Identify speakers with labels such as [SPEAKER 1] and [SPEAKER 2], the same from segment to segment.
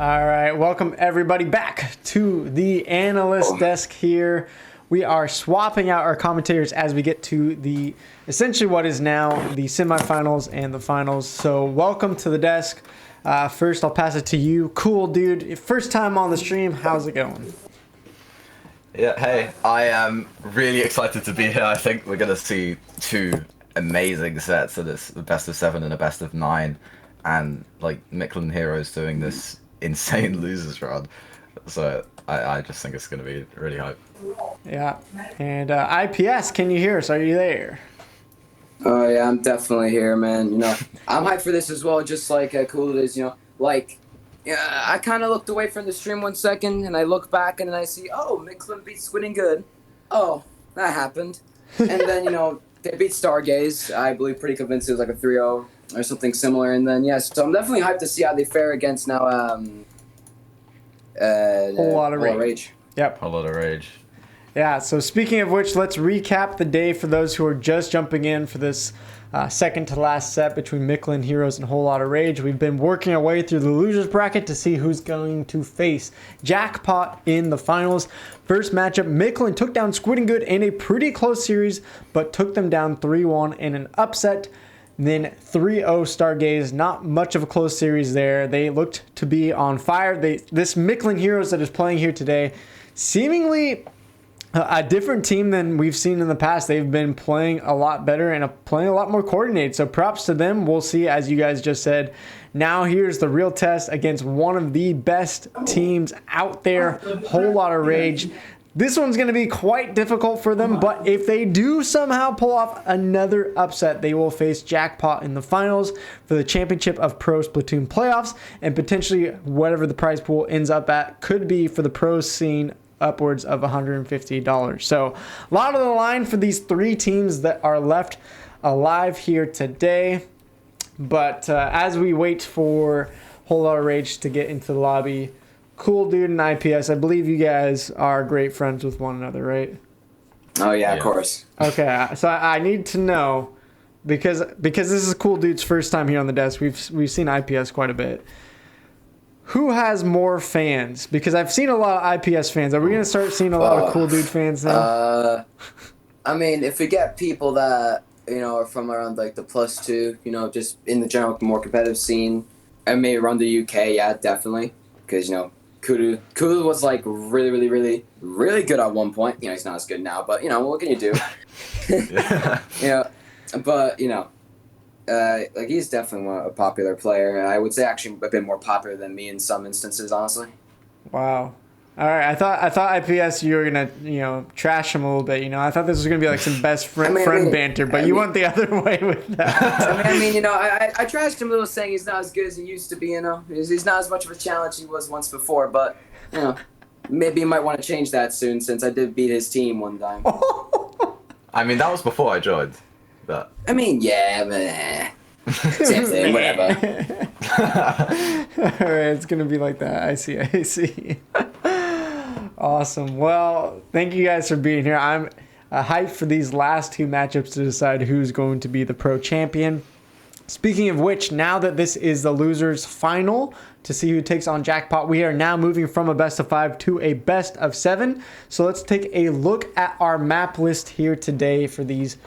[SPEAKER 1] All right, welcome everybody back to the analyst desk here. We are swapping out our commentators as we get to the essentially what is now the semifinals and the finals. So welcome to the desk. First, I'll pass it to you. Cool, dude. First time on the stream. How's it going?
[SPEAKER 2] Yeah, hey, I am really excited to be here. I think we're going to see two amazing sets of this, a best of 7 and a best of 9. And like Mictlan Heroes doing this insane losers run. So I just think it's going to be really hype.
[SPEAKER 1] Yeah. And IPS, can you hear us? Are you there?
[SPEAKER 3] Oh yeah, I'm definitely here, man. I'm hyped for this as well, just like how cool it is, yeah, I kind of looked away from the stream 1 second, and I look back, and then I see, oh, Mictlan beat Squid Good. Oh, that happened. And then, they beat Stargaze. I believe pretty convinced it was like a 3-0 or something similar. And then, so I'm definitely hyped to see how they fare against now,
[SPEAKER 1] Whole Lot of Rage. Yep.
[SPEAKER 2] Whole Lot of Rage.
[SPEAKER 1] Yeah, so speaking of which, let's recap the day for those who are just jumping in for this second to last set between Mictlan Heroes and Whole Lot of Rage. We've been working our way through the losers bracket to see who's going to face Jackpot in the finals. First matchup, Mictlan took down Squid Good in a pretty close series, but took them down 3-1 in an upset. Then 3-0 Stargaze, not much of a close series there. They looked to be on fire. This Mictlan Heroes that is playing here today, seemingly a different team than we've seen in the past. They've been playing a lot better and playing a lot more coordinated. So props to them. We'll see, as you guys just said. Now here's the real test against one of the best teams out there, Whole Lot of Rage. This one's going to be quite difficult for them, but if they do somehow pull off another upset, they will face Jackpot in the finals for the Championship of Pro Splatoon playoffs, and potentially whatever the prize pool ends up at could be for the pro scene upwards of $150. So a lot on the line for these three teams that are left alive here today. But as we wait for Whole Lot of Rage to get into the lobby, Cool Dude and IPS, I believe you guys are great friends with one another, right?
[SPEAKER 3] Oh yeah, of course.
[SPEAKER 1] Okay, so I need to know, because this is Cool Dude's first time here on the desk. We've seen IPS quite a bit. Who has more fans? Because I've seen a lot of IPS fans. Are we going to start seeing a lot of Cool Dude fans now?
[SPEAKER 3] I mean, if we get people that, are from around like the +2, just in the general more competitive scene, and maybe around the UK, yeah, definitely. Because, Kudu was like really, really, really, really good at one point. He's not as good now, but, what can you do? But, like he's definitely a popular player. I would say actually a bit more popular than me in some instances, honestly.
[SPEAKER 1] Wow. All right. I thought IPS you were gonna trash him a little bit. I thought this was gonna be like some best friend banter, but you went the other way with that.
[SPEAKER 3] I trashed him a little, saying he's not as good as he used to be. He's not as much of a challenge he was once before. But maybe he might want to change that soon, since I did beat his team one time.
[SPEAKER 2] I mean, that was before I joined. But
[SPEAKER 3] yeah, but same thing, whatever.
[SPEAKER 1] All right, it's gonna be like that. I see. Awesome. Well, thank you guys for being here. I'm hyped for these last two matchups to decide who's going to be the pro champion. Speaking of which, now that this is the losers final to see who takes on Jackpot, we are now moving from a best of 5 to a best of 7. So let's take a look at our map list here today for these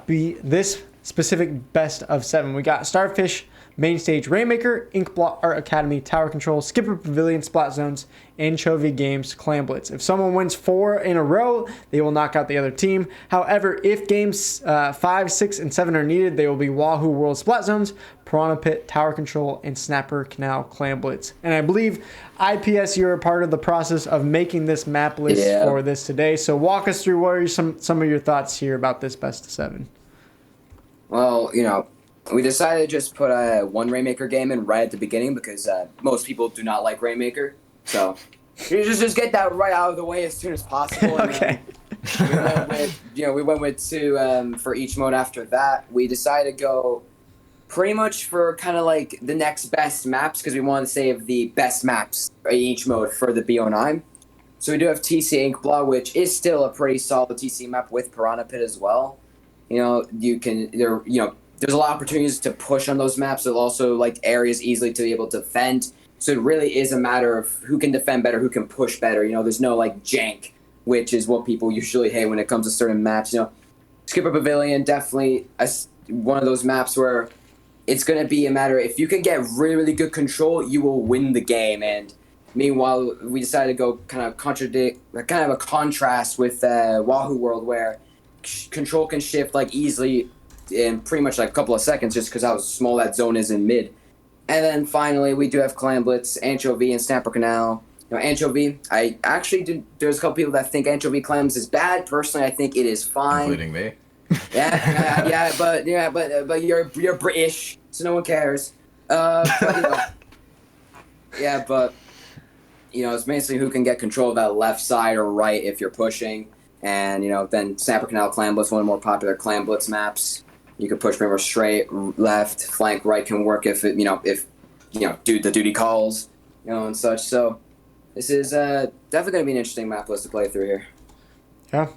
[SPEAKER 1] this specific best of 7. We got Starfish, Main Stage, Rainmaker, Inkblot, Art Academy, Tower Control, Skipper Pavilion, Splat Zones, Anchovy Games, Clan Blitz. If someone wins 4 in a row, they will knock out the other team. However, if games 5, 6, and 7 are needed, they will be Wahoo World Splat Zones, Piranha Pit, Tower Control, and Snapper Canal Clan Blitz. And I believe, IPS, you're a part of the process of making this map list for this today. So walk us through, what are some of your thoughts here about this best of 7?
[SPEAKER 3] Well, we decided to just put one Rainmaker game in right at the beginning because most people do not like Rainmaker. So you just get that right out of the way as soon as possible.
[SPEAKER 1] Okay.
[SPEAKER 3] We went with 2 for each mode after that. We decided to go pretty much for kind of like the next best maps because we wanted to save the best maps in each mode for the BO9. So we do have TC Inkblot, which is still a pretty solid TC map with Piranha Pit as well. There's a lot of opportunities to push on those maps. There's also like areas easily to be able to defend. So it really is a matter of who can defend better, who can push better. There's no like jank, which is what people usually hate when it comes to certain maps. Skipper Pavilion, definitely one of those maps where it's going to be a matter, if you can get really, really good control, you will win the game. And meanwhile, we decided to go kind of a contrast with Wahoo World, where control can shift like easily in pretty much like a couple of seconds, just because how small that zone is in mid. And then finally, we do have Clan Blitz, Anchovy, and Snapper Canal. Anchovy, I actually do. There's a couple people that think Anchovy Clams is bad. Personally, I think it is fine.
[SPEAKER 2] Including me.
[SPEAKER 3] But you're British, so no one cares. But it's basically who can get control of that left side or right if you're pushing. And then Snapper Canal Clan Blitz, one of the more popular Clan Blitz maps. You can push remember straight, left, flank, right can work if the duty calls, and such. So this is definitely going to be an interesting map list to play through here.
[SPEAKER 1] Yeah.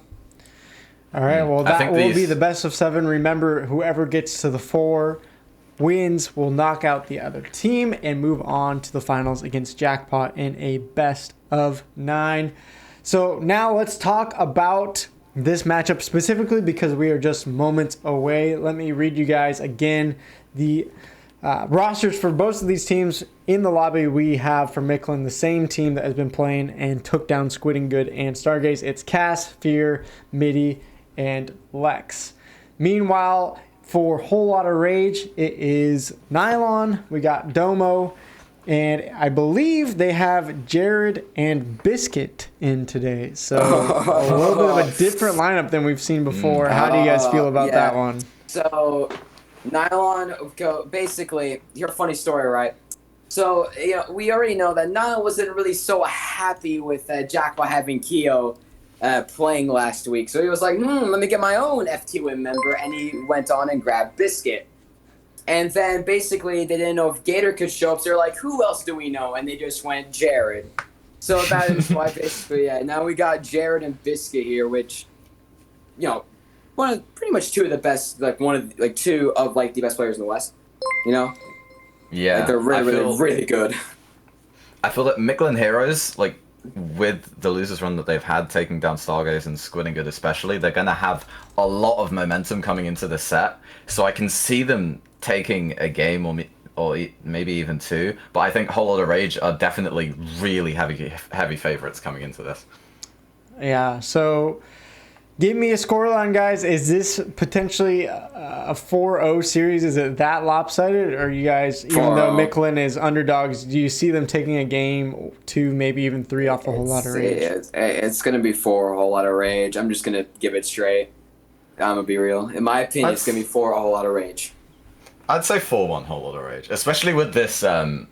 [SPEAKER 1] All right. Well, that will be the best of 7. Remember, whoever gets to the 4 wins will knock out the other team and move on to the finals against Jackpot in a best of 9. So now let's talk about this matchup specifically, because we are just moments away. Let me read you guys again the rosters for both of these teams. In the lobby, we have for Mictlan the same team that has been playing and took down Squid and Good and Stargaze. It's Cass, Fear, Midi, and Lex. Meanwhile, for Whole Lotta Rage, it is Nylon. We got Domo. And I believe they have Jared and Biscuit in today. So a little bit of a different lineup than we've seen before. How do you guys feel about that one?
[SPEAKER 3] So Nylon, basically, here's a funny story, right? So, we already know that Nylon wasn't really so happy with Jackpot having Keo playing last week. So he was like, let me get my own FTWIN member. And he went on and grabbed Biscuit. And then basically they didn't know if Gator could show up, so they're like, who else do we know? And they just went Jared. So that is why basically, now we got Jared and Biscuit here, which, one of pretty much two of the best, two of the best players in the West.
[SPEAKER 2] Yeah.
[SPEAKER 3] They're really good.
[SPEAKER 2] I feel that Mictlan Heroes, with the losers run that they've had, taking down Stargaze and Squid and Good especially, they're going to have a lot of momentum coming into the set. So I can see them taking a game or maybe even 2. But I think Whole Lotta Rage are definitely really heavy favorites coming into this.
[SPEAKER 1] Yeah, so give me a scoreline, guys. Is this potentially a 4-0 series? Is it that lopsided? Or you guys, even though Mictlan is underdogs, do you see them taking a game, 2, maybe even 3 off a Whole Lotta Rage?
[SPEAKER 3] It's going to be 4 a Whole Lotta Rage. I'm just going to give it straight. I'm going to be real. In my opinion, it's going to be 4 a Whole Lotta Rage.
[SPEAKER 2] I'd say 4-1 Whole Lotta Rage. Especially with this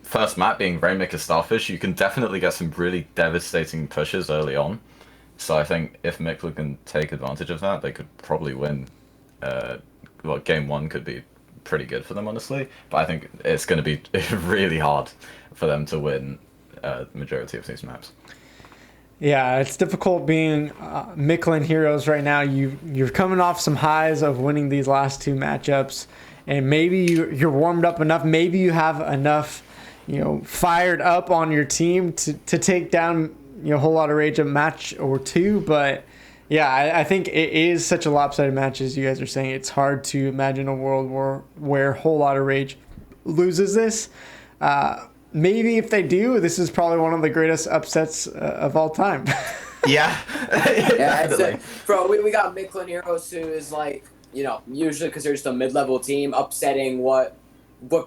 [SPEAKER 2] first map being Rainmaker Starfish, you can definitely get some really devastating pushes early on. So I think if Mictlan can take advantage of that, they could probably win. Game 1 could be pretty good for them, honestly. But I think it's going to be really hard for them to win the majority of these maps.
[SPEAKER 1] Yeah, it's difficult being Mictlan Heroes right now. You're coming off some highs of winning these last 2 matchups, and maybe you're warmed up enough. Maybe you have enough, fired up on your team to take down Whole Lotta Rage a match or 2. But yeah, I think it is such a lopsided match, as you guys are saying. It's hard to imagine a world where Whole Lotta Rage loses this. Maybe if they do, this is probably one of the greatest upsets of all time.
[SPEAKER 2] Yeah.
[SPEAKER 3] Yeah, bro, we got Mictlan Heroes, who is usually because they're just a mid-level team, upsetting what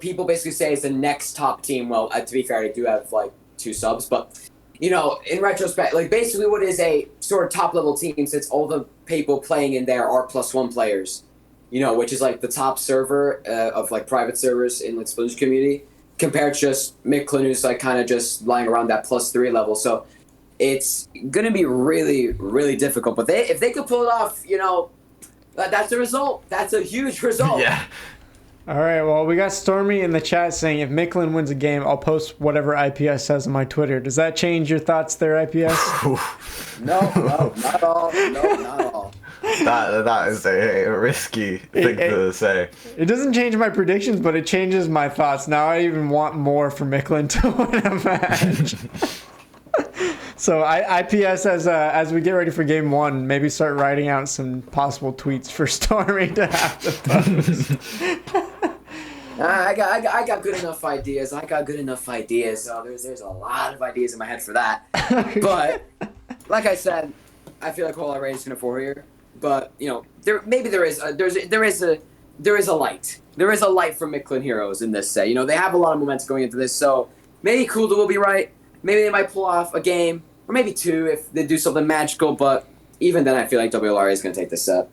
[SPEAKER 3] people basically say is the next top team. Well, to be fair, they do have 2 subs, but in retrospect, basically what is a sort of top-level team, since all the people playing in there are +1 players, which is the top server of private servers in Splinter community, compared to just Mictlan, who's kind of just lying around that +3 level. So it's gonna be really, really difficult. But if they could pull it off, that's a result. That's a huge result.
[SPEAKER 2] Yeah.
[SPEAKER 1] All right, well, we got Stormy in the chat saying if Mictlan wins a game, I'll post whatever IPS says on my Twitter. Does that change your thoughts there, IPS?
[SPEAKER 3] No, not at all. No, not at all.
[SPEAKER 2] That is a risky thing to say.
[SPEAKER 1] It doesn't change my predictions, but it changes my thoughts. Now I even want more for Mictlan to win a match. So IPS, as we get ready for game one, maybe start writing out some possible tweets for Stormy to have to post.
[SPEAKER 3] I got good enough ideas. So there's a lot of ideas in my head for that. But like I said, I feel like Whole Lot Rage is gonna 4 here. But there is a light. There is a light from Mictlan Heroes in this set. They have a lot of momentum going into this, so maybe Kulda will be right. Maybe they might pull off a game, or maybe 2 if they do something magical, but even then I feel like WLRA is going to take this set.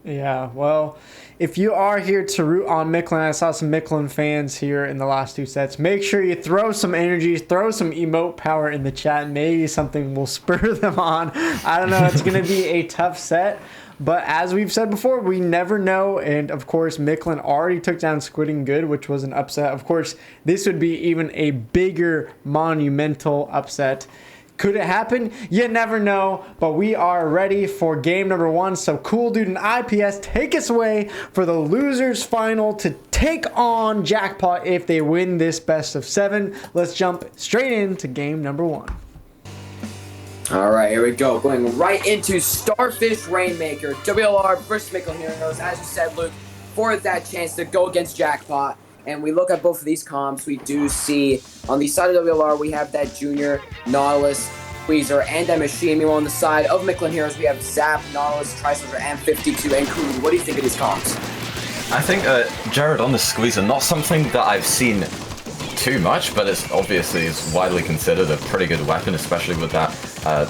[SPEAKER 1] Yeah, well, if you are here to root on Mictlan, I saw some Mictlan fans here in the last 2 sets. Make sure you throw some energy, throw some emote power in the chat. Maybe something will spur them on. I don't know. It's going to be a tough set. But as we've said before, we never know. And of course, Mictlan already took down Squidding Good, which was an upset. Of course, this would be even a bigger monumental upset. Could it happen? You never know. But we are ready for game number 1. So Cool Dude and IPS take us away for the losers final to take on Jackpot if they win this best of 7. Let's jump straight into game number 1.
[SPEAKER 3] All right, here we go. Going right into Starfish Rainmaker. WLR versus Mictlan Heroes. As you said, Luke, for that chance to go against Jackpot. And we look at both of these comps. We do see on the side of WLR, we have that Junior, Nautilus, Squeezer, and that Machine. Meanwhile, on the side of Mictlan Heroes, we have Zap, Nautilus, Tri-Soldier, and 52. And Kulu, what do you think of these comps?
[SPEAKER 2] I think Jared on the Squeezer, not something that I've seen too much, but it's obviously is widely considered a pretty good weapon, especially with that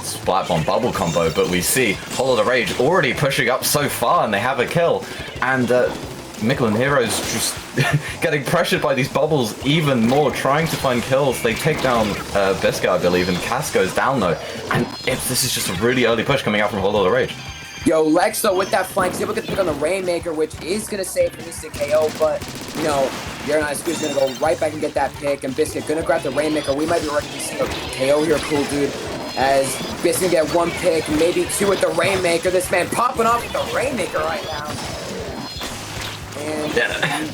[SPEAKER 2] Splat Bomb Bubble combo. But we see Whole Lot Rage already pushing up so far, and they have a kill. And Mictlan Heroes just getting pressured by these bubbles even more, trying to find kills. They take down Biscuit, I believe, and Cass goes down though. And this is just a really early push coming out from Whole Lot Rage.
[SPEAKER 3] Yo, Lex, though, with that flank, he's able to get the pick on the Rainmaker, which is going to save him to KO, but, Yaron Squeeze is going to go right back and get that pick, and Biscuit going to grab the Rainmaker. We might be ready to see a KO here, Cool Dude, as Biscuit going to get 1 pick, maybe 2 with the Rainmaker. This man popping off with the Rainmaker right now. And
[SPEAKER 2] yeah.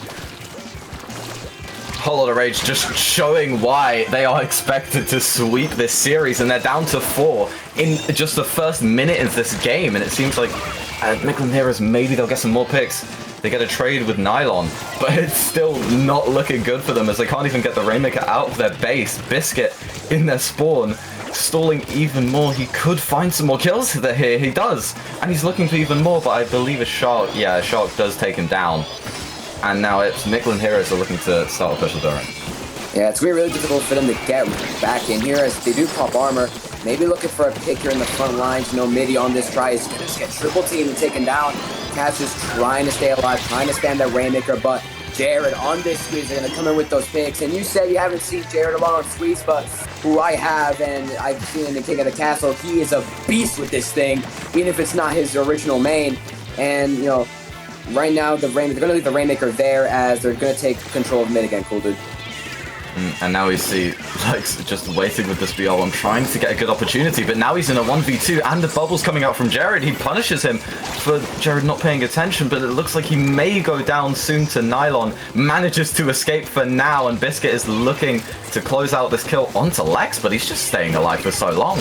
[SPEAKER 2] Whole Lot of Rage just showing why they are expected to sweep this series, and they're down to 4 in just the first minute of this game, and it seems like Mictlan Heroes, maybe they'll get some more picks. They get a trade with Nylon, but it's still not looking good for them as they can't even get the Rainmaker out of their base. Biscuit in their spawn, stalling even more. He could find some more kills here. He does, and he's looking for even more, but I believe a Shark does take him down. And now it's Mictlan Heroes are looking to start a push of their own.
[SPEAKER 3] Yeah, it's going to be really difficult for them to get back in here as they do pop armor. Maybe looking for a pick here in the front lines. Midi on this try is going to get triple teamed and taken down. Cass just trying to stay alive, trying to spam that Rainmaker, but Jared on this Squeeze are going to come in with those picks. And you said you haven't seen Jared a lot on Squeeze, but who I have, and I've seen in the King of the Castle, he is a beast with this thing, even if it's not his original main. And, right now, they're going to leave the Rainmaker there as they're going to take control of mid again, Cool Dude.
[SPEAKER 2] And now we see Lex just waiting with this BR1, trying to get a good opportunity, but now he's in a 1v2, and the bubbles coming out from Jared. He punishes him for Jared not paying attention, but it looks like he may go down soon to Nylon. Manages to escape for now, and Biscuit is looking to close out this kill onto Lex, but he's just staying alive for so long.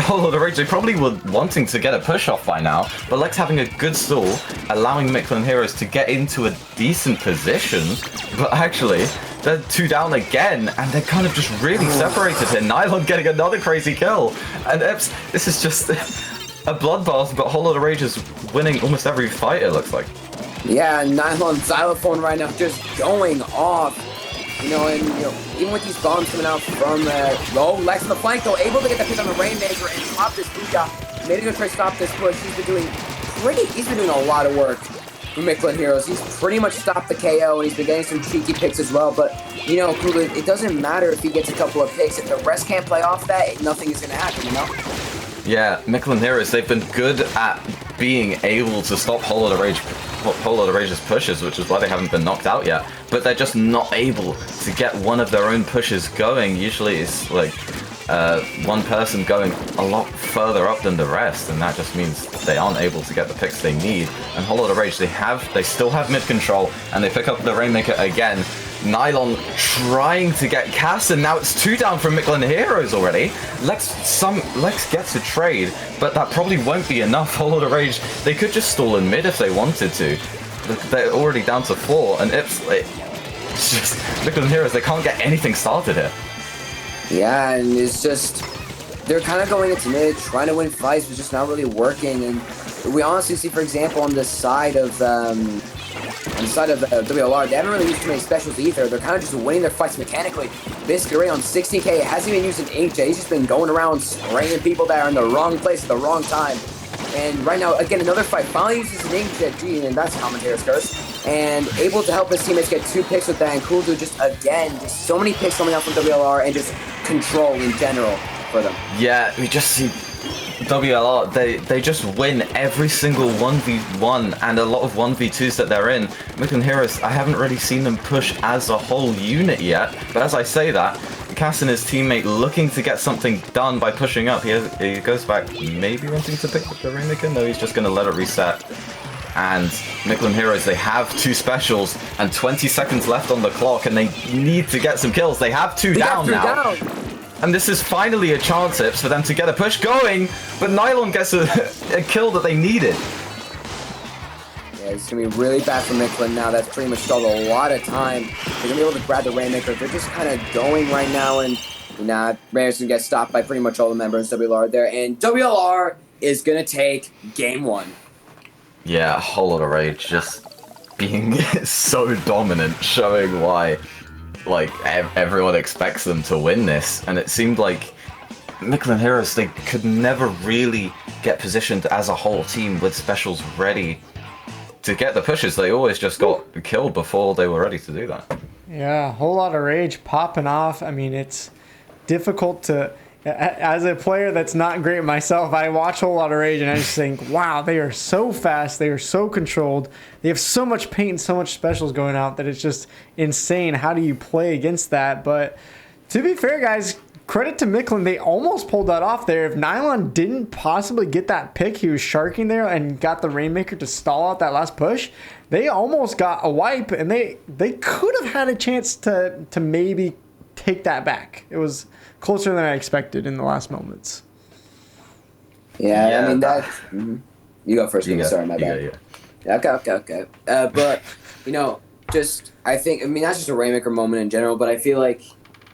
[SPEAKER 2] Whole Lot of Rage, they probably were wanting to get a push off by now, but Lex having a good stall, allowing Mictlan Heroes to get into a decent position, but actually they're 2 down again, and they're kind of just really separated here. Nylon getting another crazy kill, and this is just a bloodbath, but Whole Lot of Rage is winning almost every fight, it looks like.
[SPEAKER 3] Yeah, Nylon Xylophone right now just going off. Even with these bombs coming out from Lex on the flank, though, able to get the pick on the Rainmaker and stop this Booyah. Maybe gonna try to stop this push. He's been doing a lot of work for Mictlan Heroes. He's pretty much stopped the KO, and he's been getting some cheeky picks as well. But, it doesn't matter if he gets a couple of picks. If the rest can't play off that, nothing is going to happen,
[SPEAKER 2] Yeah, Mictlan Heroes, they've been good at being able to stop Whole Lot of Rage's pushes, which is why they haven't been knocked out yet. But they're just not able to get one of their own pushes going. Usually it's like one person going a lot further up than the rest, and that just means they aren't able to get the picks they need. And Whole Lotta Rage, they still have mid control, and they pick up the Rainmaker again. Nylon trying to get Cass, and now it's 2 down from Mictlan Heroes already. Lex gets a trade, but that probably won't be enough. Whole Lotta Rage, they could just stall in mid if they wanted to. They're already down to 4, and it's just Mictlan Heroes, they can't get anything started here.
[SPEAKER 3] Yeah, and it's just, they're kind of going into mid, trying to win fights, but just not really working. And we honestly see, for example, on the side of WLR, they haven't really used too many specials either. They're kind of just winning their fights mechanically. Biscuit on 16k hasn't even used an inkjet. He's just been going around spraying people that are in the wrong place at the wrong time. And right now, again, another fight. Finally uses an inkjet G, and that's commentator's curse. And able to help his teammates get 2 picks with that. And Cool Dude just so many picks coming out from WLR and just control in general for them.
[SPEAKER 2] Yeah, we just see WLR, they just win every single 1v1 and a lot of 1v2s that they're in. Mictlan Heroes, I haven't really seen them push as a whole unit yet, but as I say that, Cass and his teammate looking to get something done by pushing up. He goes back, maybe wanting to pick up the Rainmaker? No, he's just going to let it reset. And Mictlan Heroes, they have 2 specials and 20 seconds left on the clock, and they need to get some kills. They have 2 down now. And this is finally a chance for them to get a push going, but Nylon gets a kill that they needed.
[SPEAKER 3] Yeah, it's going to be really bad for Mictlan now. That's pretty much stalled a lot of time. They're going to be able to grab the Rainmaker. They're just kind of going right now, and Raiders can get stopped by pretty much all the members of WLR there. And WLR is going to take game 1.
[SPEAKER 2] Yeah, a whole lot of rage, just being so dominant, showing why everyone expects them to win this. And it seemed like Mictlan Heroes, they could never really get positioned as a whole team with specials ready to get the pushes. They always just got killed before they were ready to do that.
[SPEAKER 1] Yeah, a whole lot of rage popping off. I mean, it's difficult to, as a player that's not great myself, I watch a whole lot of rage and I just think, wow, they are so fast, they are so controlled, they have so much paint and so much specials going out that it's just insane. How do you play against that? But to be fair, guys, credit to Mictlan, they almost pulled that off there. If Nylon didn't possibly get that pick, he was sharking there and got the Rainmaker to stall out that last push, they almost got a wipe, and they could have had a chance to maybe take that back. It was closer than I expected in the last moments.
[SPEAKER 3] Yeah, I mean, that... You go first, sorry, my bad.
[SPEAKER 2] Yeah.
[SPEAKER 3] Okay. But, I think, that's just a Rainmaker moment in general, but I feel like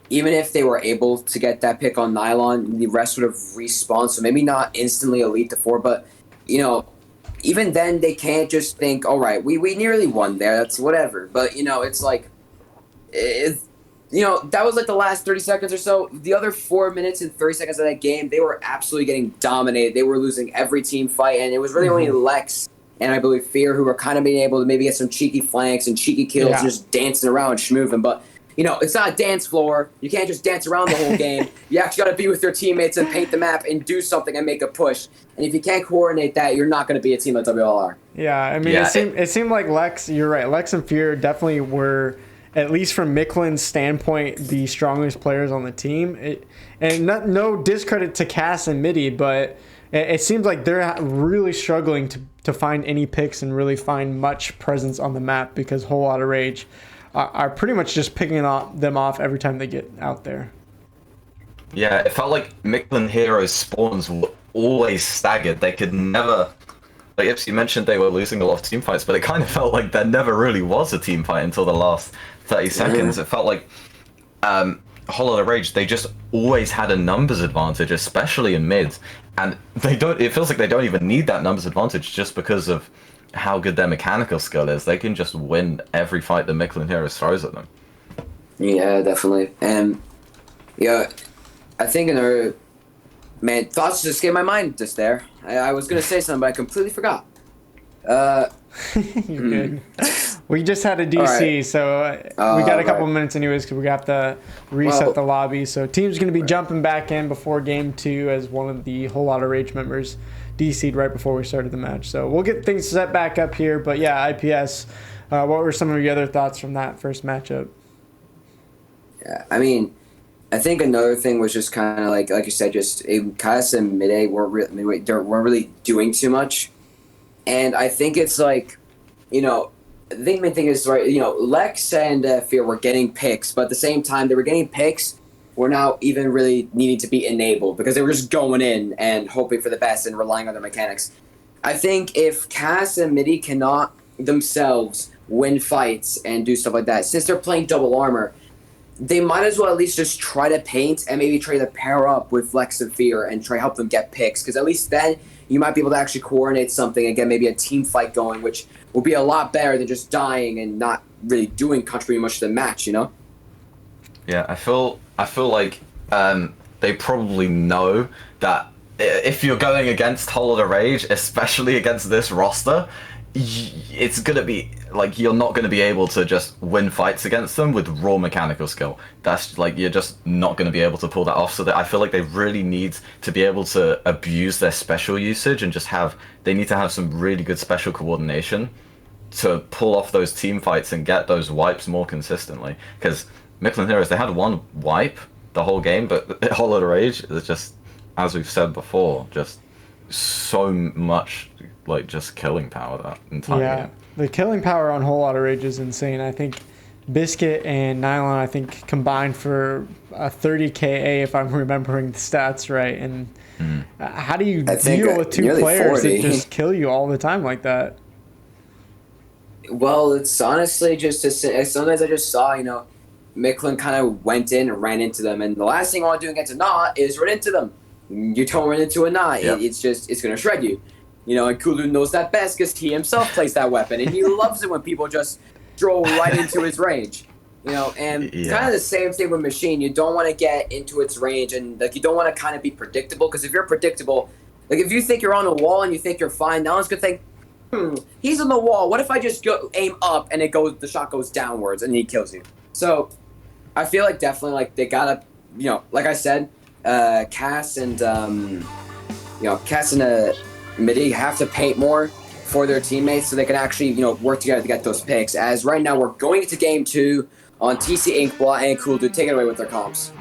[SPEAKER 3] even if they were able to get that pick on Nylon, the rest would have respawned, so maybe not instantly Elite to 4, but, even then they can't just think, all right, we nearly won there, that's whatever. But, it's like... that was like the last 30 seconds or so. The other 4 minutes and 30 seconds of that game, they were absolutely getting dominated. They were losing every team fight, and it was really only Lex and I believe Fear who were kind of being able to maybe get some cheeky flanks and cheeky kills, just dancing around and schmooving. But, it's not a dance floor. You can't just dance around the whole game. You actually got to be with your teammates and paint the map and do something and make a push. And if you can't coordinate that, you're not going to be a team like WLR.
[SPEAKER 1] Yeah, I mean, it seemed like Lex, you're right, Lex and Fear definitely were, at least from Mictlan's standpoint, the strongest players on the team. No discredit to Cass and Midi, but it seems like they're really struggling to find any picks and really find much presence on the map, because Whole Lotta Rage are pretty much just picking them off every time they get out there.
[SPEAKER 2] Yeah, it felt like Mictlan Heroes spawns were always staggered. They could never... Like Ipsy mentioned, they were losing a lot of team fights, but it kind of felt like there never really was a team fight until the last 30 seconds. It felt like Whole Lotta Rage, they just always had a numbers advantage, especially in mid, and it feels like they don't even need that numbers advantage just because of how good their mechanical skill is. They can just win every fight that Mictlan Heroes throws at them.
[SPEAKER 3] Yeah, definitely. And I think thoughts just came my mind just there. I was going to say something, but I completely forgot.
[SPEAKER 1] You're good. We just had a DC, so we got a couple minutes anyways, because we got to reset the lobby. So team's going to be jumping back in before game 2 as one of the Whole Lotta Rage members DC'd right before we started the match. So we'll get things set back up here. But yeah, IPS, what were some of your other thoughts from that first matchup?
[SPEAKER 3] Yeah, I mean, I think another thing was just kind of like you said, just Kaius and Mide weren't really doing too much, and I think it's like, I think the main thing is right. Lex and Fear were getting picks, but at the same time they were getting picks. We're now even really needing to be enabled because they were just going in and hoping for the best and relying on their mechanics. I think if Cass and Midi cannot themselves win fights and do stuff like that, since they're playing double armor, they might as well at least just try to paint and maybe try to pair up with Lex and Fear and try to help them get picks, because at least then you might be able to actually coordinate something and get maybe a team fight going, which will be a lot better than just dying and not really contributing much to the match,
[SPEAKER 2] Yeah, I feel like they probably know that if you're going against Whole Lotta Rage, especially against this roster, it's gonna be like you're not gonna be able to just win fights against them with raw mechanical skill. That's like you're just not gonna be able to pull that off. So that I feel like they really need to be able to abuse their special usage and just they need to have some really good special coordination to pull off those team fights and get those wipes more consistently. Because Mictlan Heroes, they had one wipe the whole game, but Whole Lotta Rage is just, as we've said before, just so much like just killing power that entire game.
[SPEAKER 1] The killing power on Whole Lotta Rage is insane. I think Biscuit and Nylon, I think, combined for a 30 KA, if I'm remembering the stats right. And how do you deal with two players 40. That just kill you all the time like that?
[SPEAKER 3] Well, it's honestly just sometimes I just saw, Mictlan kind of went in and ran into them, and the last thing I want to do against a Knot is run into them. You don't run into a Knot,
[SPEAKER 2] yep.
[SPEAKER 3] It's going to shred you. And Kulu knows that best because he himself plays that weapon, and he loves it when people just throw right into his range. And it's kind of the same thing with Machine. You don't want to get into its range, and you don't want to kind of be predictable, because if you're predictable, if you think you're on a wall and you think you're fine, now one's going to think, he's on the wall. What if I just aim up and the shot goes downwards and he kills you? So I feel like definitely they gotta, like I said, Cass and Midi have to paint more for their teammates so they can actually, work together to get those picks. As right now we're going into game 2 on TC Inkblot and Cool Dude. Take it away with their comps.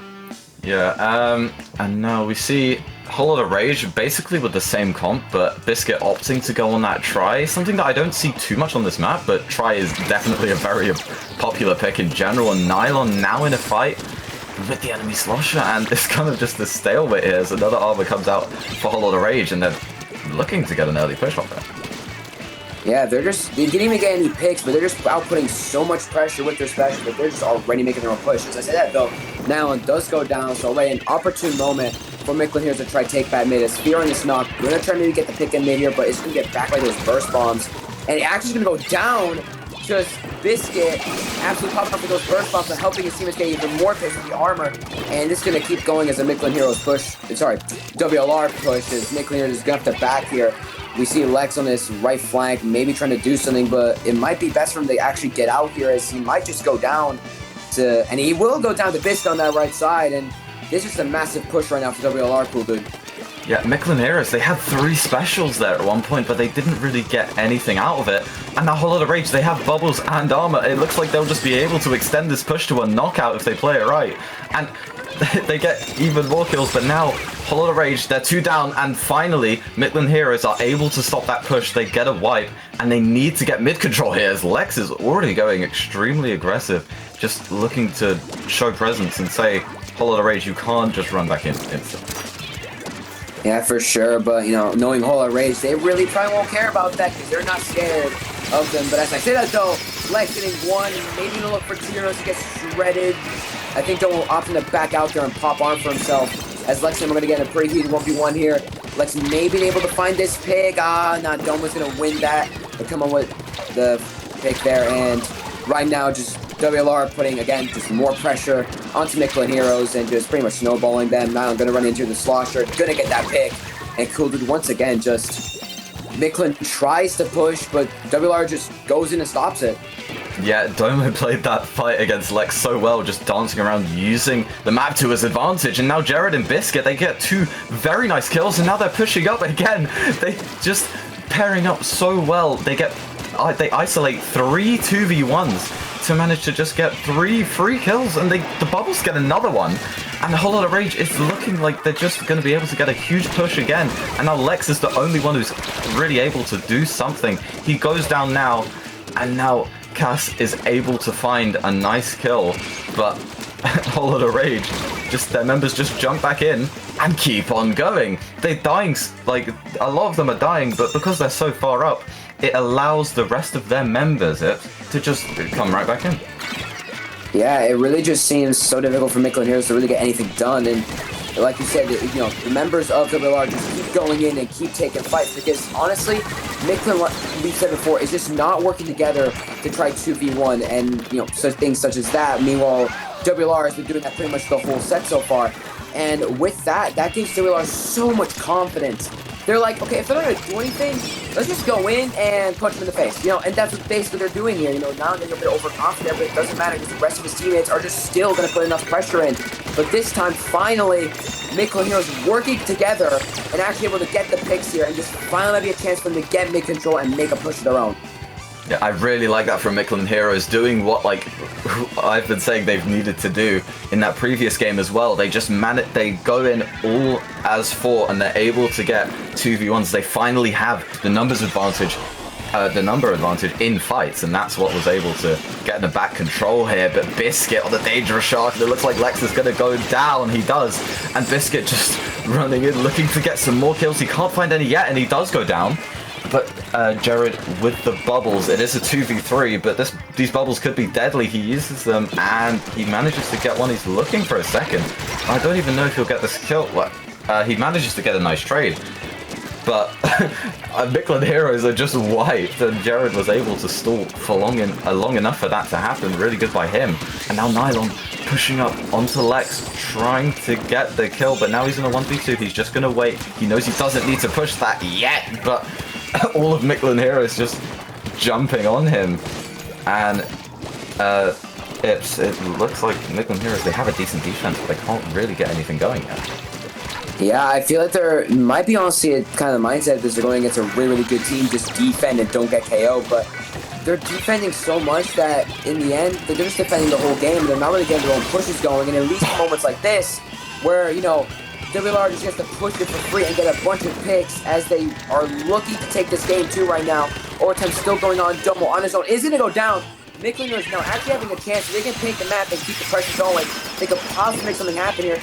[SPEAKER 2] Yeah, and now we see Whole Lotta Rage basically with the same comp, but Biscuit opting to go on that Try, something that I don't see too much on this map, but Try is definitely a very popular pick in general, and Nylon now in a fight with the enemy Slosher, and it's kind of just a stalemate here as another armor comes out for Whole Lotta Rage, and they're looking to get an early push off there.
[SPEAKER 3] Yeah, they didn't even get any picks, but they're just outputting so much pressure with their special that they're just already making their own push. As I said that, though, Nylon does go down, so already an opportune moment for Mictlan here to try take back mid. As Fear on this knock, we're going to try maybe get the pick in mid here, but it's going to get back by those burst bombs. And it actually is going to go down. Just Biscuit absolutely popping up with those burst bombs and helping his teammates get even more picks with the armor. And this is going to keep going as the Mictlan Heroes push. Sorry, WLR push as Mictlan Heroes is going to have to back here. We see Lex on this right flank, maybe trying to do something, but it might be best for him to actually get out here, as he might just go down to, and he will go down to Biscuit on that right side, and this is a massive push right now for WLR, Cool Dude.
[SPEAKER 2] Yeah, Mictlan Heroes, they had 3 specials there at one point, but they didn't really get anything out of it. And now Whole Lotta Rage, they have bubbles and armor. It looks like they'll just be able to extend this push to a knockout if they play it right. And they get even more kills, but now Whole Lotta Rage, they're 2 down, and finally Mictlan Heroes are able to stop that push. They get a wipe, and they need to get mid control here, as Lex is already going extremely aggressive, just looking to show presence and say, Whole Lotta Rage, you can't just run back in instantly.
[SPEAKER 3] Yeah, for sure, but knowing Whole Lotta Rage, they really probably won't care about that because they're not scared of them. But as I say that though, Lex getting 1, maybe to look for 2 heroes to get shredded. I think they'll opt to back out there and pop arm for himself. As Lex and we're gonna get in a pretty heated 1v1 here. Lex may be able to find this pick. Doma's gonna win that. They come on with the pick there, and right now just WLR putting, again, just more pressure onto Mictlan Heroes and just pretty much snowballing them. Now I'm going to run into the Slosher, going to get that pick. And Cool Dude, once again, just Mictlan tries to push, but WLR just goes in and stops it.
[SPEAKER 2] Yeah, Doma played that fight against Lex so well, just dancing around, using the map to his advantage. And now Jared and Biscuit, they get 2 very nice kills, and now they're pushing up again. They just pairing up so well. They isolate 3 2v1s to manage to just get 3 free kills, and the bubbles get another one. And the Whole Lotta Rage is looking like they're just going to be able to get a huge push again. And now Lex is the only one who's really able to do something. He goes down now, and now Cass is able to find a nice kill, but Whole Lotta Rage, just their members just jump back in and keep on going. They're dying, like, a lot of them are dying, but because they're so far up, it allows the rest of their members to just come right back in.
[SPEAKER 3] Yeah, it really just seems so difficult for Mictlan Heroes to really get anything done, and like you said, you know, the members of WLR just keep going in and keep taking fights, because honestly, Mictlan, like we said before, is just not working together to try 2v1 and, you know, such things such as that. Meanwhile, WLR has been doing that pretty much the whole set so far, and with that gives WLR so much confidence. They're like, okay, if they're not going to do anything, let's just go in and punch them in the face, you know, and that's what basically they're doing here. You know, now they're a bit overconfident, but it doesn't matter because the rest of his teammates are just still going to put enough pressure in. But this time, finally, Mictlan Heroes working together and actually able to get the picks here and just finally be a chance for them to get mid-control and make a push of their own.
[SPEAKER 2] Yeah, I really like that from Mictlan Heroes, doing what, like, I've been saying they've needed to do in that previous game as well. They just they go in all as 4 and they're able to get 2v1s. They finally have the numbers advantage, the number advantage in fights, and that's what was able to get the back control here. But Biscuit on the dangerous shot, it looks like Lex is going to go down. He does, and Biscuit just running in, looking to get some more kills. He can't find any yet, and he does go down. But Jared, with the bubbles, it is a 2v3, but these bubbles could be deadly. He uses them, and he manages to get one. He's looking for a second. I don't even know if he'll get this kill. Well, he manages to get a nice trade, but Mictlan Heroes are just wiped, and Jared was able to stall for long enough for that to happen. Really good by him. And now Nylon pushing up onto Lex, trying to get the kill, but now he's in a 1v2. He's just going to wait. He knows he doesn't need to push that yet, but all of Mictlan Heroes just jumping on him. And it looks like Mictlan Heroes, they have a decent defense, but they can't really get anything going yet.
[SPEAKER 3] Yeah, I feel like there might be honestly a kind of mindset that they're going against a really, really good team, just defend and don't get KO, but they're defending so much that in the end, they're just defending the whole game, and they're not really getting their own pushes going, and at least in moments like this, where, you know, WLR just gets to push it for free and get a bunch of picks as they are looking to take this game too right now. Overtime still going on. Domo on his own is going to go down. Mictlan is now actually having a chance. They can paint the map and keep the pressure going. They could possibly make something happen here.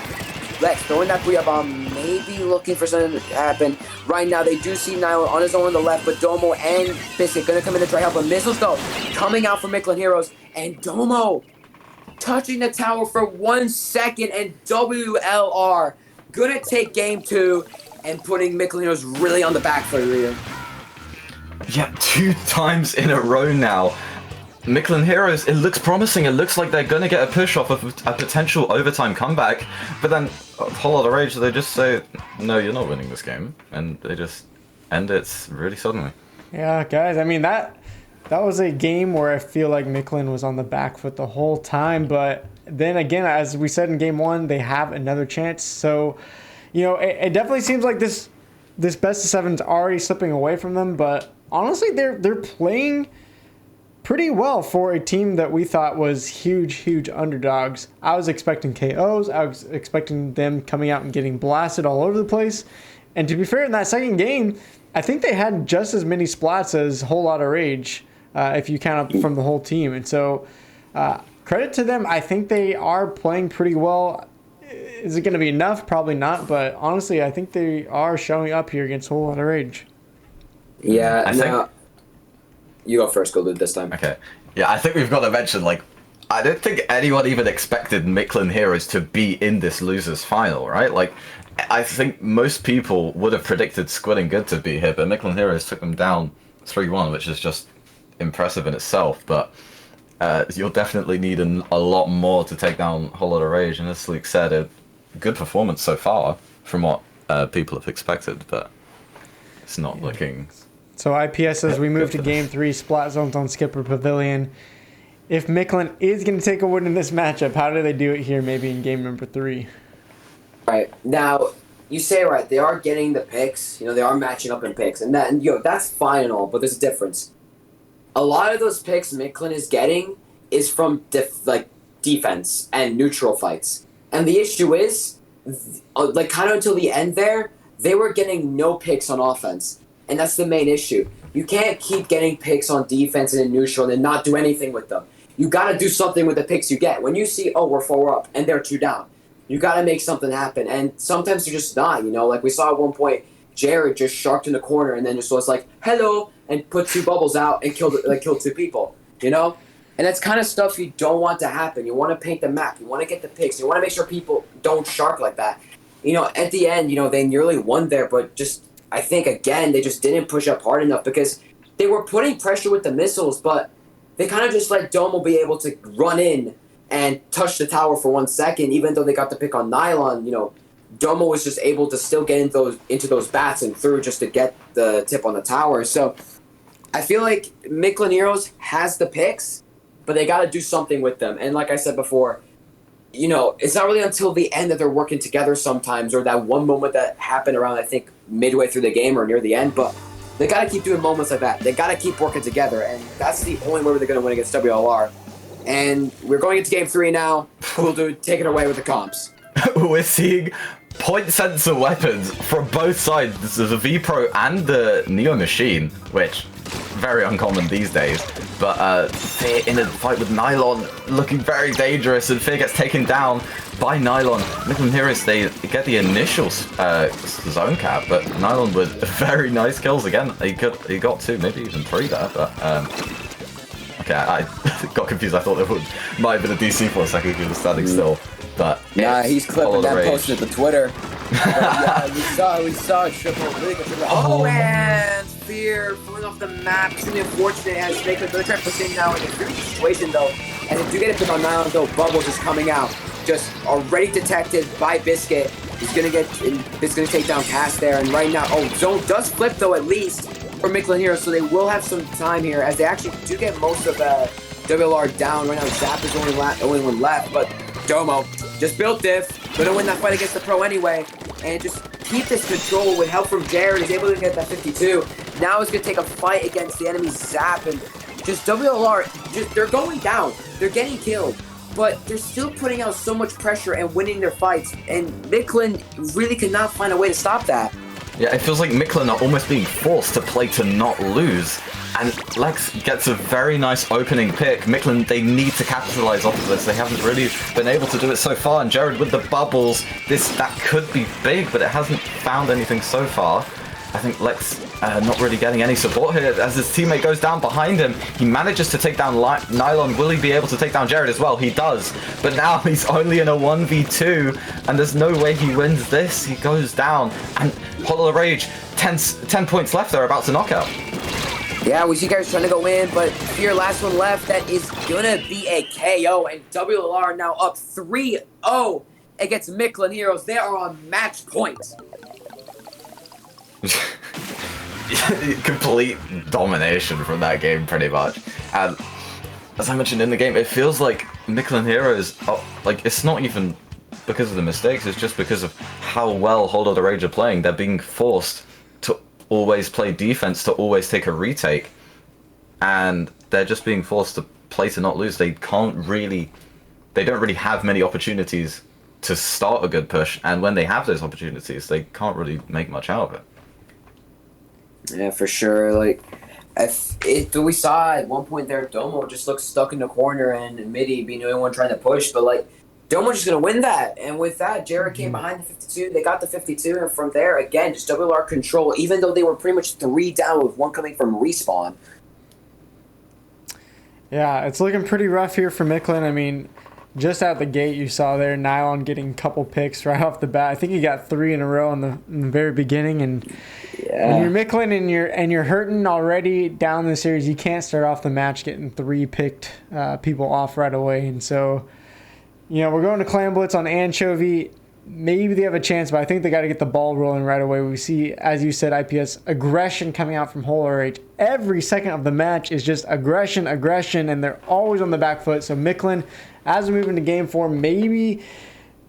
[SPEAKER 3] Lex throwing that Booyah Bomb, maybe looking for something to happen. Right now, they do see Nylon on his own on the left, but Domo and Biscuit going to come in to try help. But missiles, though, coming out from Mictlan Heroes. And Domo touching the tower for 1 second, and WLR going to take game 2 and putting Mictlan Heroes really on the back foot here.
[SPEAKER 2] Yeah, 2 times in a row now. Mictlan Heroes, it looks promising. It looks like they're going to get a push off of a potential overtime comeback. But then, Whole Lotta Rage, they just say, no, you're not winning this game. And they just end it really suddenly.
[SPEAKER 1] Yeah, guys, I mean, that was a game where I feel like Mictlan was on the back foot the whole time. But then again, as we said in game 1, they have another chance. So, you know, it definitely seems like this best of 7 is already slipping away from them. But honestly, they're playing pretty well for a team that we thought was huge underdogs. I was expecting KOs. I was expecting them coming out and getting blasted all over the place. And to be fair, in that second game, I think they had just as many splats as Whole Lotta Rage, if you count up from the whole team. And so, credit to them. I think they are playing pretty well. Is it going to be enough? Probably not. But honestly, I think they are showing up here against Whole Lotta Rage.
[SPEAKER 3] Yeah,
[SPEAKER 2] I think.
[SPEAKER 3] You go first, Goldud, this time.
[SPEAKER 2] Okay. Yeah, I think we've got to mention, like, I don't think anyone even expected Mictlan Heroes to be in this losers final, right? Like, I think most people would have predicted Squid and Good to be here, but Mictlan Heroes took them down 3-1, which is just impressive in itself. But you'll definitely need a lot more to take down Whole Lotta Rage. And as Luke said, a good performance so far from what people have expected, but it's not looking...
[SPEAKER 1] So IPS, as we move to game 3, Splat Zones on Skipper Pavilion. If Mictlan is going to take a win in this matchup, how do they do it here maybe in game number 3?
[SPEAKER 3] Right. Now, you say right, they are getting the picks. You know, they are matching up in picks. And that's fine and all, but there's a difference. A lot of those picks Mictlan is getting is from defense and neutral fights. And the issue is, like, kind of until the end there, they were getting no picks on offense. And that's the main issue. You can't keep getting picks on defense and in neutral and not do anything with them. You got to do something with the picks you get. When you see, oh, we're 4 up and they're 2 down, you got to make something happen. And sometimes you're just not, Like we saw at one point, Jared just sharked in the corner and then just was like, hello, and put 2 bubbles out and killed 2 people, And that's kind of stuff you don't want to happen. You want to paint the map. You want to get the picks. You want to make sure people don't shark like that. At the end, they nearly won there, but just, I think, again, they just didn't push up hard enough because they were putting pressure with the missiles, but they kind of just let Domo be able to run in and touch the tower for 1 second, even though they got the pick on Nylon. Domo was just able to still get into those bats and through just to get the tip on the tower. So I feel like Mictlan Heroes has the picks, but they got to do something with them. And like I said before, it's not really until the end that they're working together sometimes, or that one moment that happened around, I think, midway through the game or near the end. But they got to keep doing moments like that. They got to keep working together, and that's the only way they're going to win against WLR. And we're going into Game 3 now. Cool Dude, take it away with the comps.
[SPEAKER 2] We're seeing point sensor weapons from both sides, the V-Pro and the Neo Machine, which very uncommon these days. But Fear in a fight with Nylon, looking very dangerous, and Fear gets taken down by Nylon. Mictlan Heroes, they get the initial zone cap, but Nylon with very nice kills again. He got 2, maybe even 3 there, but okay, I got confused. I thought there might have been a DC for a second because he was standing still. But
[SPEAKER 3] yeah, he's clipping that, posted to Twitter. Yeah, we saw a triple, really good triple. Oh, and Fear falling off the map. It's really unfortunate as Mictlan, they're trying to push in now in a tricky situation though. And if you get a pick on Nylon though, Bubbles is coming out. Just already detected by Biscuit. He's gonna take down Cass there, and right now, Zone does flip though at least for Mictlan Heroes, so they will have some time here as they actually do get most of WLR down. Right now, Zap is only one left, but Domo just built diff, gonna win that fight against the pro anyway, and just keep this control with help from Jared. He's able to get that 52. Now he's gonna take a fight against the enemy Zap, and just WLR, they're going down, they're getting killed, but they're still putting out so much pressure and winning their fights, and Mictlan really cannot find a way to stop that.
[SPEAKER 2] Yeah, it feels like Mictlan are almost being forced to play to not lose. And Lex gets a very nice opening pick. Mictlan, they need to capitalize off of this. They haven't really been able to do it so far. And Jared with the bubbles, that could be big, but it hasn't found anything so far. I think Lex not really getting any support here as his teammate goes down behind him. He manages to take down Nylon. Will he be able to take down Jared as well? He does. But now he's only in a 1v2, and there's no way he wins this. He goes down. And Hollow Rage, 10 points left. They're about to knock out.
[SPEAKER 3] Yeah, we see guys trying to go in, but Fear last one left. That is gonna be a KO, and WLR now up 3-0 against Mictlan Heroes. They are on match point.
[SPEAKER 2] Complete domination from that game, pretty much. And as I mentioned in the game, it feels like Mictlan Heroes, it's not even because of the mistakes, it's just because of how well Hold of the Rage are playing. They're being forced to always play defense, to always take a retake, and they're just being forced to play to not lose. They don't really have many opportunities to start a good push, and when they have those opportunities, they can't really make much out of it.
[SPEAKER 3] Yeah, for sure. We saw at one point there, Domo just looks stuck in the corner, and Midi being the only one trying to push, but Domo's just going to win that. And with that, Jared came behind the 52. They got the 52, and from there, again, just WLR control, even though they were pretty much 3 down with 1 coming from respawn.
[SPEAKER 1] Yeah, it's looking pretty rough here for Mictlan. I mean, just out the gate, you saw there, Nylon getting a couple picks right off the bat. I think he got 3 in a row in the very beginning. And when you're Mictlan and you're hurting already down the series, you can't start off the match getting 3 picked people off right away. And so, we're going to Clan Blitz on Anchovy. Maybe they have a chance, but I think they got to get the ball rolling right away. We see, as you said, IPS, aggression coming out from Whole RH. Every second of the match is just aggression, and they're always on the back foot. So Mictlan, as we move into Game 4, maybe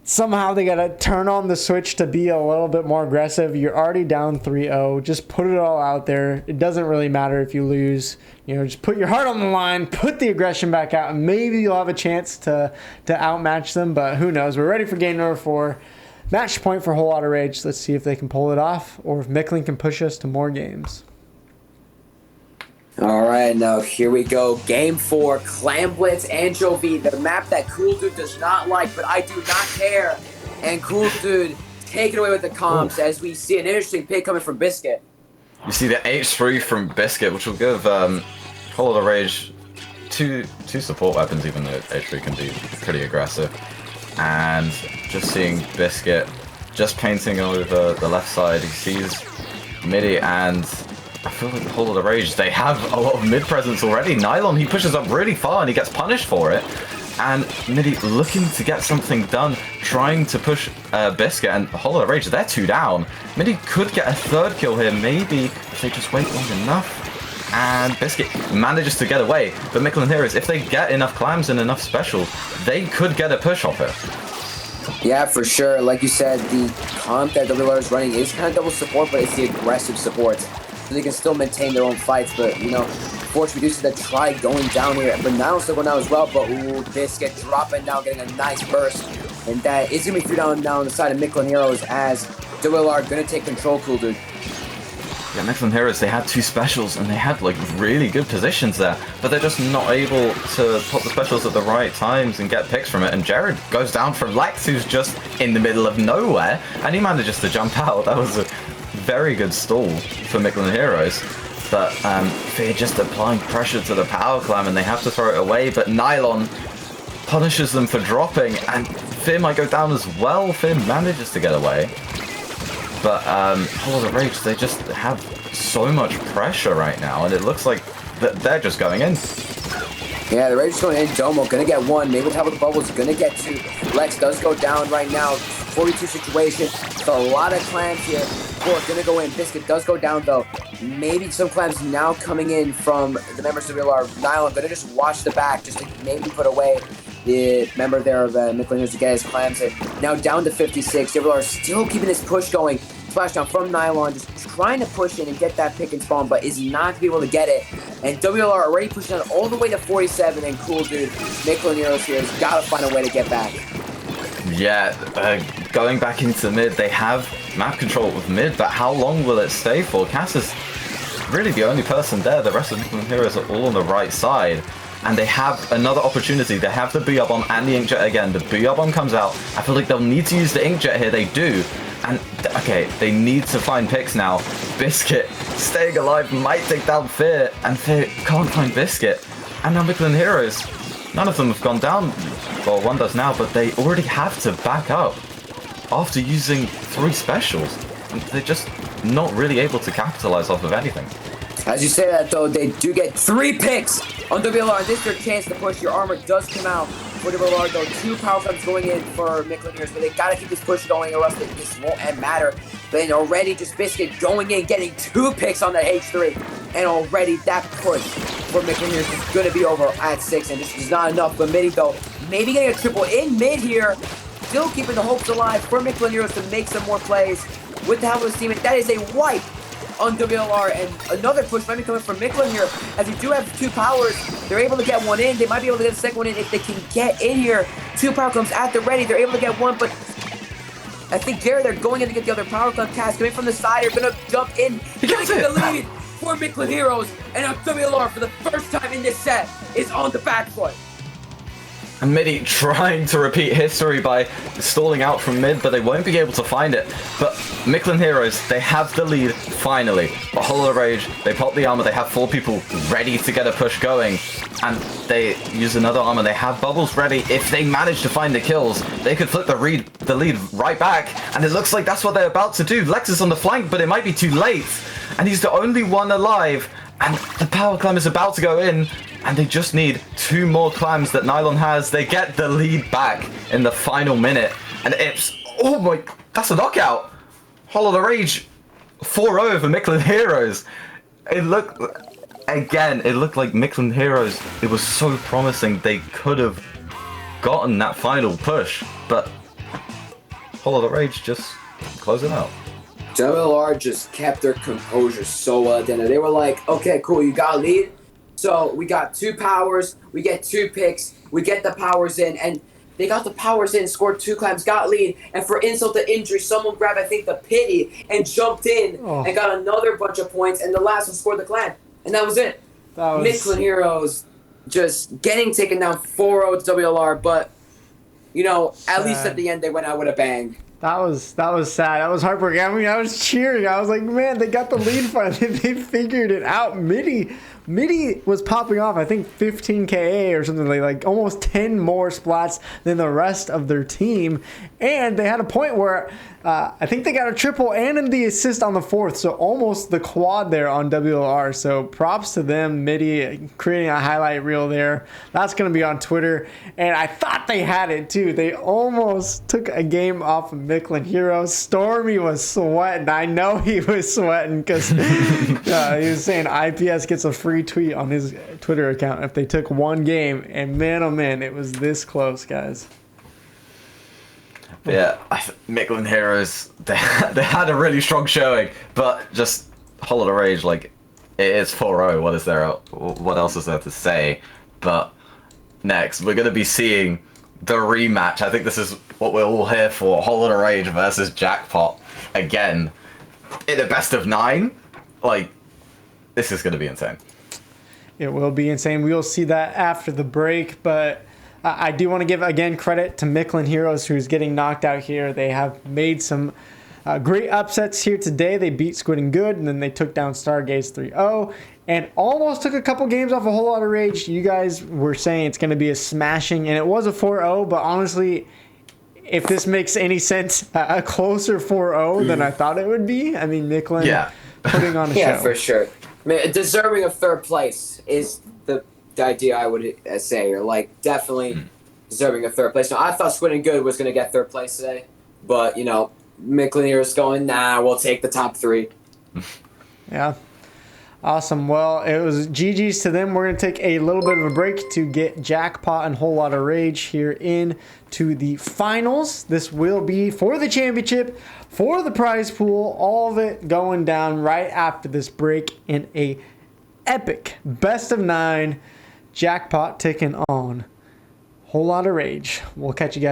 [SPEAKER 1] somehow they got to turn on the switch to be a little bit more aggressive. You're already down 3-0. Just put it all out there. It doesn't really matter if you lose. Just put your heart on the line, put the aggression back out, and maybe you'll have a chance to outmatch them, but who knows. We're ready for game number 4. Match point for Whole Lotta Rage. Let's see if they can pull it off or if Mictlan can push us to more games.
[SPEAKER 3] All right, now here we go. Game 4, Clam Blitz Anchovy, the map that Cool Dude does not like, but I do not care. And Cool Dude take it away with the comps as we see an interesting pick coming from Biscuit.
[SPEAKER 2] You see the H3 from Biscuit, which will give Whole Lotta Rage two support weapons, even though H3 can be pretty aggressive. And just seeing Biscuit just painting over the left side, he sees Midi, and I feel like the Whole Lotta Rage, they have a lot of mid presence already. Nylon, he pushes up really far and he gets punished for it. And Midi looking to get something done, trying to push Biscuit, and Whole Lotta Rage, they're 2 down. Midi could get a 3rd kill here, maybe, if they just wait long enough. And Biscuit manages to get away. But Mictlan Heroes, if they get enough clams and enough specials, they could get a push off it.
[SPEAKER 3] Yeah, for sure. Like you said, the comp that WLR is running is kind of double support, but it's the aggressive support. So they can still maintain their own fights, but, Force reduces the try going down here. But now still going down as well, but Biscuit dropping down, getting a nice burst. And that is going to be 3 down now on the side of Mictlan Heroes as WLR going to take control, Cool Dude.
[SPEAKER 2] Yeah, Mictlan Heroes, they had 2 specials and they had really good positions there, but they're just not able to pop the specials at the right times and get picks from it. And Jared goes down from Lex, who's just in the middle of nowhere, and he manages to jump out. That was a very good stall for Mictlan Heroes. But they're just applying pressure to the power clam and they have to throw it away, but Nylon punishes them for dropping, and Fear might go down as well. Fear manages to get away. But Whole Lotta Rage, they just have so much pressure right now, and it looks like they're just going in.
[SPEAKER 3] Yeah, the Rage is going in. Domo gonna get 1. Maybe the top of the bubble is gonna get 2. Lex does go down right now. 42 situation. It's a lot of clams here. 4 gonna go in. Biscuit does go down though. Maybe some clams now coming in from the members of WLR. Nylon gonna just watch the back just to maybe put away the member there of Mictlan Heroes to get his clams in. Now down to 56. WLR still keeping this push going. Splashdown from Nylon, just trying to push in and get that pick and spawn, but is not going to be able to get it. And WLR already pushing on all the way to 47, and Cool Dude, Mictlan Heroes here has got to find a way to get back.
[SPEAKER 2] Yeah, going back into mid, they have map control with mid, but how long will it stay for? Cass is really the only person there. The rest of the Mictlan Heroes are all on the right side. And they have another opportunity. They have the Booyah Bomb and the Inkjet again. The Booyah Bomb comes out. I feel like they'll need to use the Inkjet here. They do. And, okay, they need to find picks now. Biscuit, staying alive, might take down Fear. And Fear can't find Biscuit. And now Mictlan Heroes, none of them have gone down. Well, one does now, but they already have to back up after using 3 specials. And they're just not really able to capitalize off of anything.
[SPEAKER 3] As you say that, though, they do get 3 picks on WLR. This is their chance to push. Your armor does come out for WLR, though. 2 power clams going in for Mictlan Heroes, but they got to keep this push going, or else this won't matter. But already just Biscuit going in, getting 2 picks on that H3, and already that push for Mictlan Heroes is going to be over at 6, and this is not enough. But Midi, though, maybe getting a triple in mid here, still keeping the hopes alive for Mictlan Heroes to make some more plays with the help of his team, and that is a wipe on WLR, and another push might be coming from Mictlan here, as you do have 2 powers. They're able to get 1 in. They might be able to get a second one in if they can get in here. 2 power comes at the ready. They're able to get 1, but I think they're going in to get the other power clamp. Cast coming from the side. They're gonna jump in, taking the lead for Mictlan Heroes, and now WLR for the first time in this set is on the back foot.
[SPEAKER 2] And Midi trying to repeat history by stalling out from mid, but they won't be able to find it. But Mictlan Heroes, they have the lead, finally. But Whole Lotta Rage, they pop the armor, they have 4 people ready to get a push going. And they use another armor, they have bubbles ready. If they manage to find the kills, they could flip the lead right back. And it looks like that's what they're about to do. Lex is on the flank, but it might be too late. And he's the only one alive. And the power clam is about to go in. And they just need 2 more clams that Nylon has. They get the lead back in the final minute. And it's... oh my... that's a knockout! Whole Lotta Rage 4-0 for Mictlan Heroes. It looked... again, it looked like Mictlan Heroes, it was so promising they could have gotten that final push. But Whole Lot of Rage just closing out.
[SPEAKER 3] WLR just kept their composure so well at the end. They were like, okay, cool, you got a lead. So we got 2 powers, we get 2 picks, we get the powers in, and they got the powers in, scored 2 clams, got lead, and for insult to injury, someone grabbed, I think, the pity and jumped in and got another bunch of points, and the last one scored the clan. And that was it. Mictlan Heroes just getting taken down 4-0 to WLR, but, you know, at least at the end they went out with a bang.
[SPEAKER 1] That was sad. That was heartbreaking. I mean, I was cheering. I was like, man, they got the lead finally. They figured it out. Midi was popping off, I think 15 KA or something, like almost 10 more splats than the rest of their team. And they had a point where I think they got a triple and the assist on the 4th, so almost the quad there on WLR. So props to them, Midi creating a highlight reel there. That's going to be on Twitter. And I thought they had it too. They almost took a game off of Mictlan Heroes. Stormy was sweating. I know he was sweating because he was saying IPS gets a free tweet on his Twitter account if they took one game. And man, oh man, it was this close, guys.
[SPEAKER 2] Yeah, Mictlan Heroes, they had a really strong showing, but just Whole Lot of Rage, like, it is 4-0. What else is there to say? But next, we're going to be seeing the rematch. I think this is what we're all here for. Whole Lot of Rage versus Jackpot again in a best of 9. Like, this is going to be insane.
[SPEAKER 1] It will be insane. We will see that after the break, but I do want to give, again, credit to Mictlan Heroes, who's getting knocked out here. They have made some great upsets here today. They beat Squid and Good, and then they took down Stargaze 3-0, and almost took a couple games off a Whole Lot of Rage. You guys were saying it's going to be a smashing, and it was a 4-0, but honestly, if this makes any sense, a closer 4-0 than I thought it would be. I mean, Mictlan putting on a show.
[SPEAKER 3] Yeah, for sure. I mean, deserving of 3rd place is the idea I would say, or like definitely deserving of 3rd place. Now, I thought Squid and Good was going to get 3rd place today, but you know, Mictlan here is going, nah, we'll take the top 3.
[SPEAKER 1] Yeah. Awesome. Well, it was GG's to them. We're going to take a little bit of a break to get Jackpot and Whole Lot of Rage here in to the finals. This will be for the championship, for the prize pool, all of it going down right after this break in a epic best of 9. Jackpot taking on Whole Lot of Rage. We'll catch you guys